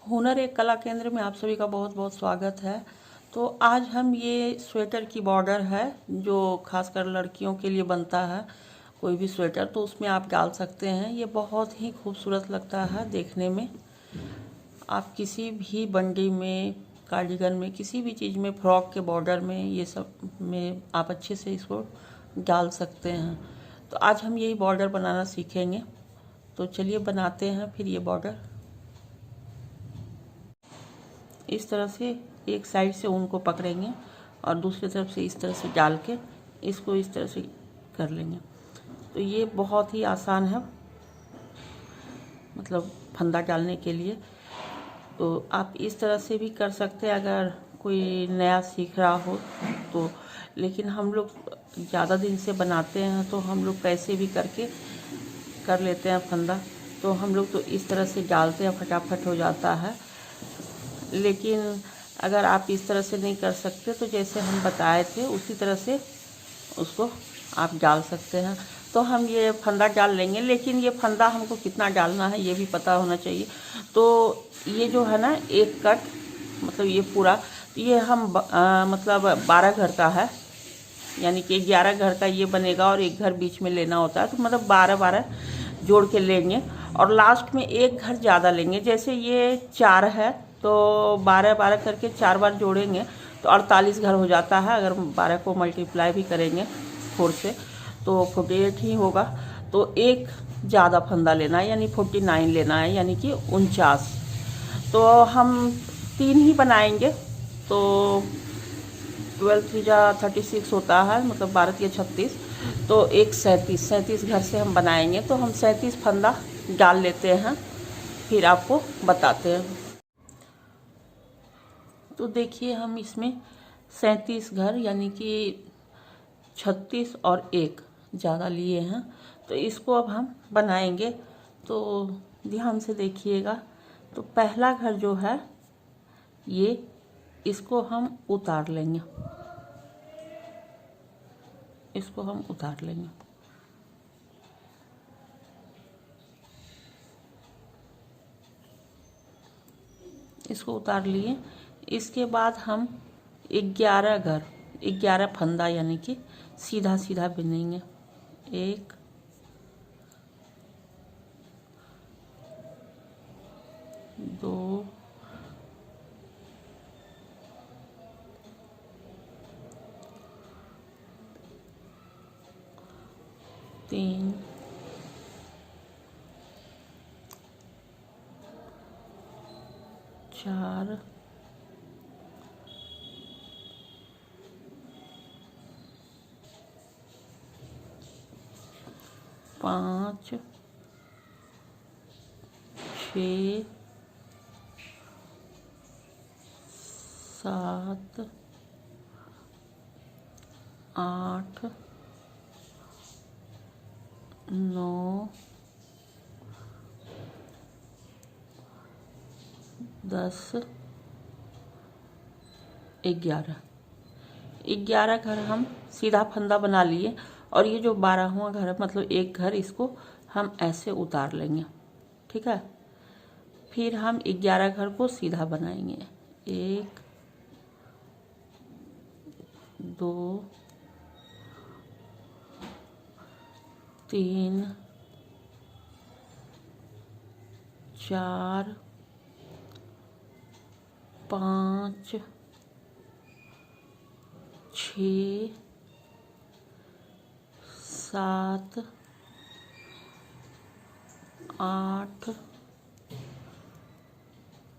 हुनर एक कला केंद्र में आप सभी का बहुत बहुत स्वागत है। तो आज हम ये स्वेटर की बॉर्डर है जो खासकर लड़कियों के लिए बनता है, कोई भी स्वेटर तो उसमें आप डाल सकते हैं। ये बहुत ही खूबसूरत लगता है देखने में। आप किसी भी बंडी में, कार्डिगन में, किसी भी चीज़ में, फ्रॉक के बॉर्डर में, ये सब में आप अच्छे से इसको डाल सकते हैं। तो आज हम यही बॉर्डर बनाना सीखेंगे। तो चलिए बनाते हैं फिर ये बॉर्डर। इस तरह से एक साइड से ऊन को पकड़ेंगे और दूसरी तरफ से इस तरह से डाल के इसको इस तरह से कर लेंगे। तो ये बहुत ही आसान है, मतलब फंदा डालने के लिए। तो आप इस तरह से भी कर सकते हैं अगर कोई नया सीख रहा हो तो। लेकिन हम लोग ज़्यादा दिन से बनाते हैं तो हम लोग कैसे भी करके कर लेते हैं फंदा। तो हम लोग तो इस तरह से डालते हैं, फटाफट हो जाता है। लेकिन अगर आप इस तरह से नहीं कर सकते तो जैसे हम बताए थे उसी तरह से उसको आप डाल सकते हैं। तो हम ये फंदा डाल लेंगे, लेकिन ये फंदा हमको कितना डालना है ये भी पता होना चाहिए। तो ये जो है ना, एक कट, मतलब ये पूरा, ये हम मतलब 12 घर का है, यानी कि 11 घर का ये बनेगा और एक घर बीच में लेना होता है। तो मतलब 12-12 जोड़ के लेंगे और लास्ट में एक घर ज़्यादा लेंगे। जैसे ये 4 है तो 12-12 करके 4 बार जोड़ेंगे तो 48 घर हो जाता है। अगर 12 को मल्टीप्लाई भी करेंगे 4 से तो 48 ही होगा। तो एक ज़्यादा फंदा लेना है, यानी 49 लेना है, यानी कि 49। तो हम 3 ही बनाएंगे तो 12 3 36 होता है, मतलब 12 36। तो एक 37 घर से हम बनाएंगे। तो हम 37 फंदा डाल लेते हैं, फिर आपको बताते हैं। तो देखिए हम इसमें 37 घर यानी कि 36 और एक ज़्यादा लिए हैं। तो इसको अब हम बनाएंगे, तो ध्यान से देखिएगा। तो पहला घर जो है ये, इसको हम उतार लेंगे, इसको हम उतार लेंगे। इसको उतार लिए। इसके बाद हम 11 घर, 11 फंदा यानी कि सीधा सीधा बिनेंगे। 1 2 3 4 5 6 7 8 9 10 11 घर हम सीधा फंदा बना लिए। और ये जो 12वां घर है, मतलब एक घर, इसको हम ऐसे उतार लेंगे, ठीक है। फिर हम 11 घर को सीधा बनाएंगे। 1 2 3 4 5 6 7 8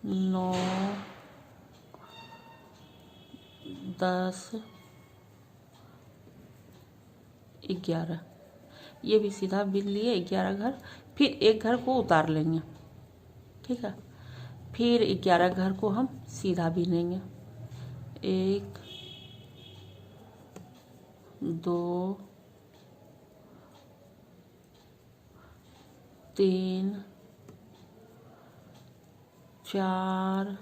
9 10 11। ये भी सीधा बिन लिए 11 घर। फिर एक घर को उतार लेंगे, ठीक है। फिर 11 घर को हम सीधा बिनेंगे। 1 2 3 4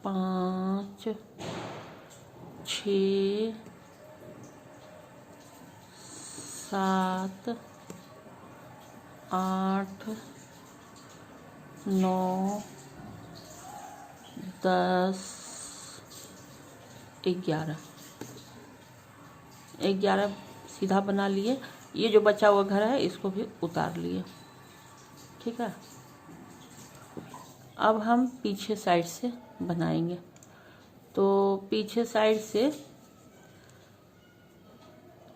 5 6 7 8 9, 10, 11। 11 सीधा बना लिए। ये जो बचा हुआ घर है इसको भी उतार लिए। ठीक है, अब हम पीछे साइड से बनाएंगे। तो पीछे साइड से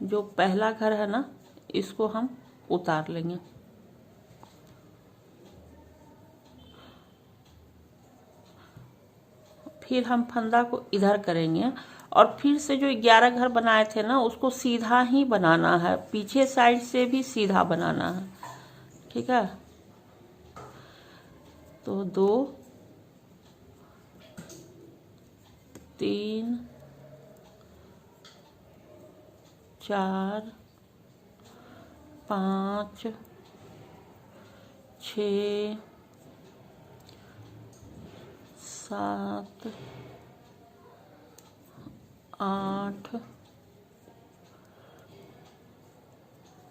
जो पहला घर है ना, इसको हम उतार लेंगे। फिर हम फंदा को इधर करेंगे और फिर से जो 11 घर बनाए थे ना, उसको सीधा ही बनाना है, पीछे साइड से भी सीधा बनाना है। ठीक है, तो 2, 3, 4, 5, 6, 7, 8,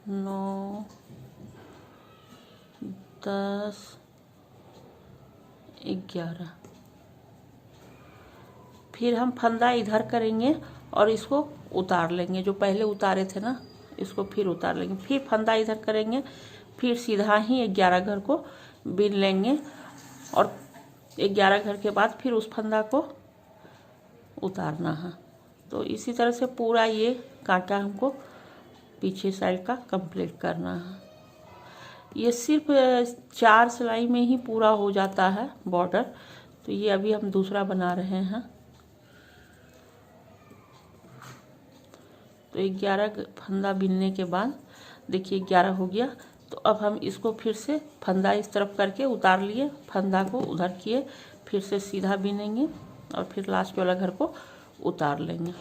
9, 10, 11। फिर हम फंदा इधर करेंगे और इसको उतार लेंगे। जो पहले उतारे थे ना, इसको फिर उतार लेंगे। फिर फंदा इधर करेंगे, फिर सीधा ही 11 घर को बीन लेंगे और 11 घर के बाद फिर उस फंदा को उतारना है। तो इसी तरह से पूरा ये कांटा हमको पीछे साइड का कंप्लीट करना है। ये सिर्फ 4 सिलाई में ही पूरा हो जाता है बॉर्डर। तो ये अभी हम दूसरा बना रहे हैं। तो 11 फंदा बिनने के बाद देखिए 11 हो गया। तो अब हम इसको फिर से फंदा इस तरफ करके उतार लिए, फंदा को उधर किए, फिर से सीधा बिनेंगे और फिर लास्ट वाला घर को उतार लेंगे।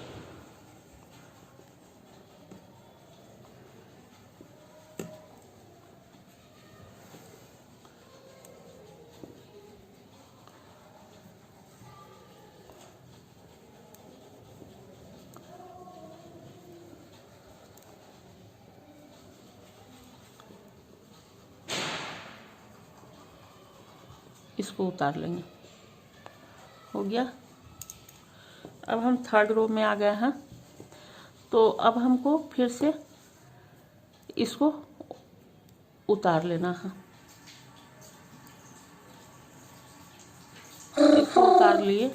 इसको उतार लेंगे। हो गया। अब हम थर्ड रो में आ गए हैं। तो अब हमको फिर से इसको उतार लेना है। इसको उतार लिए,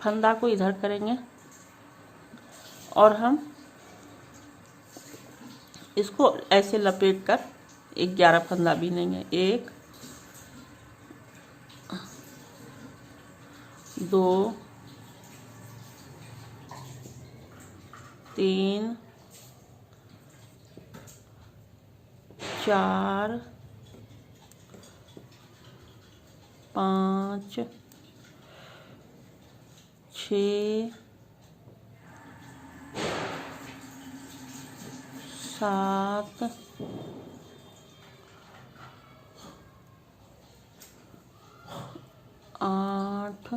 फंदा को इधर करेंगे और हम इसको ऐसे लपेट कर 11 फंदा बिनेंगे। 1, 2, 3, 4, 5, 6, 7, 8,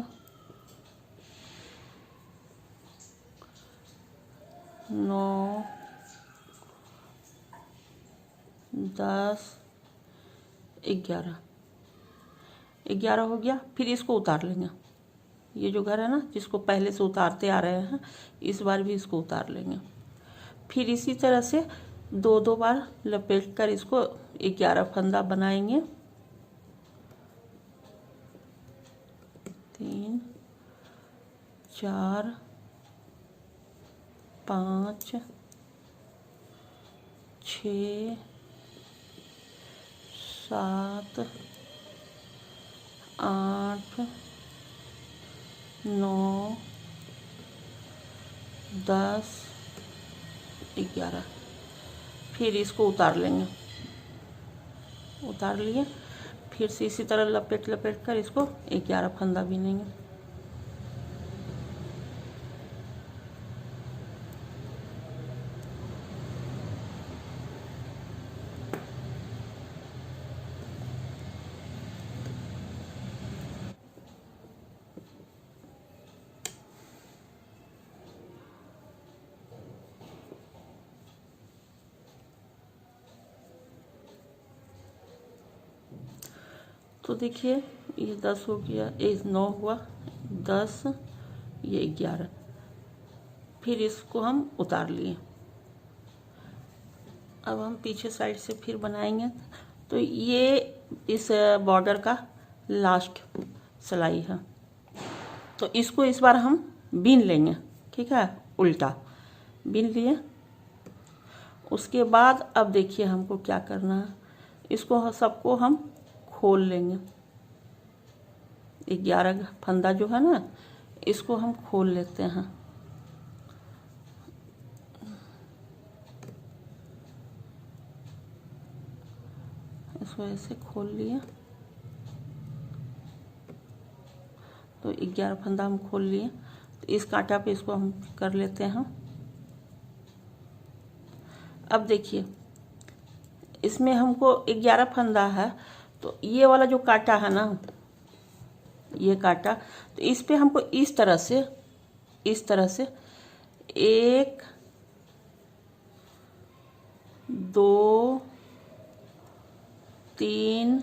9, 10, 11। 11 हो गया। फिर इसको उतार लेंगे। ये जो घर है ना, जिसको पहले से उतारते आ रहे हैं, इस बार भी इसको उतार लेंगे। फिर इसी तरह से 2-2 बार लपेट कर इसको 11 फंदा बनाएंगे। 3, 4, 5, 6, 7, 8, 9, 10, 11। फिर इसको उतार लेंगे। उतार लिए, फिर से इसी तरह लपेट लपेट कर इसको 11 फंदा बिनेंगे। तो देखिए ये 10 हो गया, ये 9 हुआ, 10, ये 11। फिर इसको हम उतार लिए। अब हम पीछे साइड से फिर बनाएंगे। तो ये इस बॉर्डर का लास्ट सिलाई है। तो इसको इस बार हम बीन लेंगे, ठीक है, उल्टा बीन लिए। उसके बाद अब देखिए हमको क्या करना है, इसको सबको हम खोल लेंगे। 11 फंदा जो है ना, इसको हम खोल लेते हैं। इसको ऐसे खोल लिए। तो 11 फंदा हम खोल लिए। तो इस कांटा पे इसको हम कर लेते हैं। अब देखिए इसमें हमको 11 फंदा है, तो ये वाला जो कांटा है ना, ये कांटा, तो इस पे हमको इस तरह से 1 2 3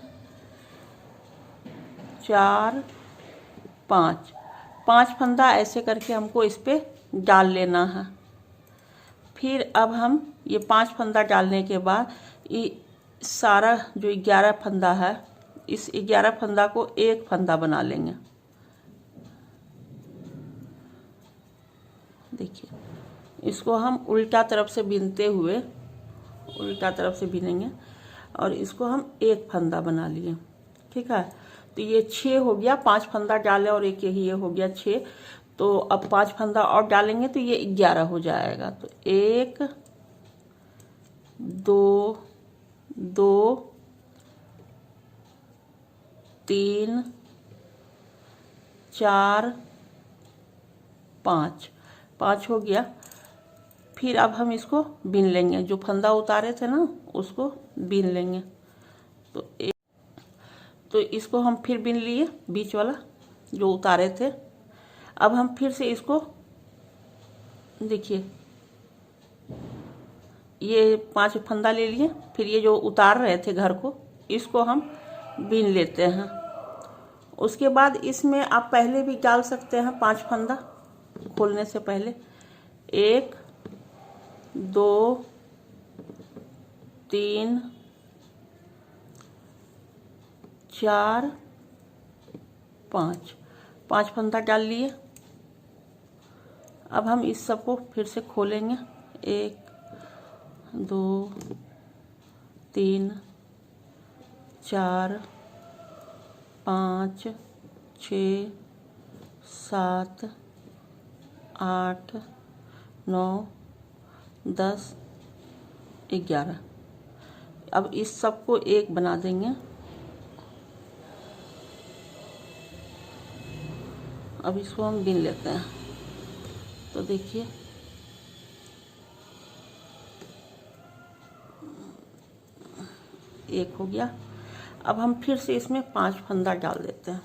4 5 फंदा ऐसे करके हमको इस पे डाल लेना है। फिर अब हम ये 5 फंदा डालने के बाद ये सारा जो 11 फंदा है, इस 11 फंदा को एक फंदा बना लेंगे। देखिए इसको हम उल्टा तरफ से बीनते हुए, उल्टा तरफ से बीनेंगे और इसको हम एक फंदा बना लिए, ठीक है। तो ये 6 हो गया, 5 फंदा डाले और एक ये हो गया 6। तो अब 5 फंदा और डालेंगे तो ये 11 हो जाएगा। तो 1 2 2 3 4 5 हो गया। फिर अब हम इसको बीन लेंगे, जो फंदा उतारे थे ना उसको बीन लेंगे। तो इसको हम फिर बीन लिए, बीच वाला जो उतारे थे। अब हम फिर से इसको देखिए ये 5 फंदा ले लिए, फिर ये जो उतार रहे थे घर को, इसको हम बीन लेते हैं। उसके बाद इसमें आप पहले भी डाल सकते हैं 5 फंदा खोलने से पहले। 1 2 3 4 5 फंदा डाल लिए। अब हम इस सबको फिर से खोलेंगे। 1 2 3 4 5 6 7 8 9 10 11। अब इस सबको एक बना देंगे। अब इसको हम बीन लेते हैं। तो देखिए एक हो गया। अब हम फिर से इसमें 5 फंदा डाल देते हैं।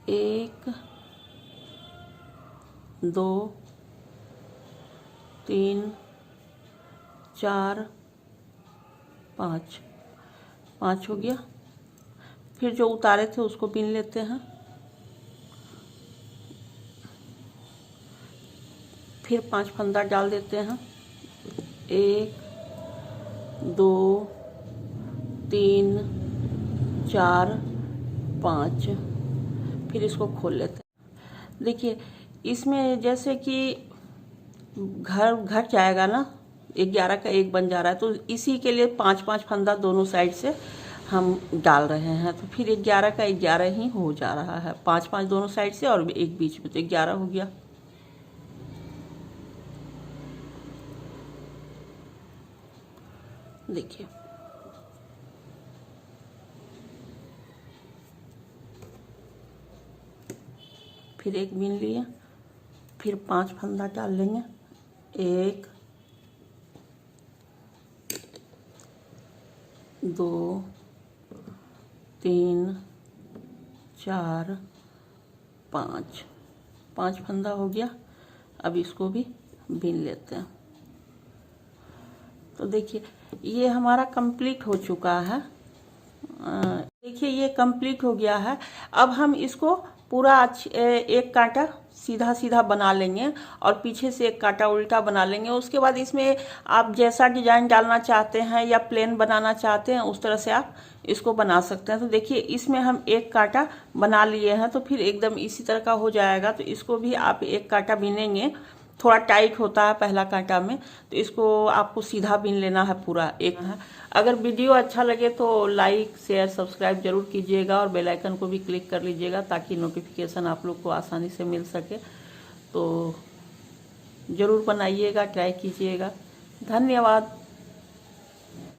1 2 3 4 5 हो गया। फिर जो उतारे थे उसको बीन लेते हैं। फिर 5 फंदा डाल देते हैं। 1 2 3 4 5। फिर इसको खोल लेते हैं। देखिए इसमें जैसे कि घर घट जाएगा ना, 11 का 1 बन जा रहा है, तो इसी के लिए 5 फंदा दोनों साइड से हम डाल रहे हैं। तो फिर 11 का 11 ही हो जा रहा है, 5 दोनों साइड से और एक बीच में, तो 11 हो गया। देखिए फिर एक बीन लिए, फिर 5 फंदा डाल लेंगे। 1 2 3 4 5 फंदा हो गया। अब इसको भी बीन लेते हैं। तो देखिए ये हमारा कंप्लीट हो चुका है। देखिए ये कंप्लीट हो गया है। अब हम इसको पूरा एक कांटा सीधा सीधा बना लेंगे और पीछे से एक कांटा उल्टा बना लेंगे। उसके बाद इसमें आप जैसा डिजाइन डालना चाहते हैं या प्लेन बनाना चाहते हैं उस तरह से आप इसको बना सकते हैं। तो देखिए इसमें हम एक कांटा बना लिए हैं, तो फिर एकदम इसी तरह का हो जाएगा। तो इसको भी आप एक कांटा बीनेंगे, थोड़ा टाइट होता है पहला कांटा में, तो इसको आपको सीधा बीन लेना है पूरा एक है। अगर वीडियो अच्छा लगे तो लाइक शेयर सब्सक्राइब जरूर कीजिएगा और बेल आइकन को भी क्लिक कर लीजिएगा ताकि नोटिफिकेशन आप लोग को आसानी से मिल सके। तो ज़रूर बनाइएगा, ट्राई कीजिएगा। धन्यवाद।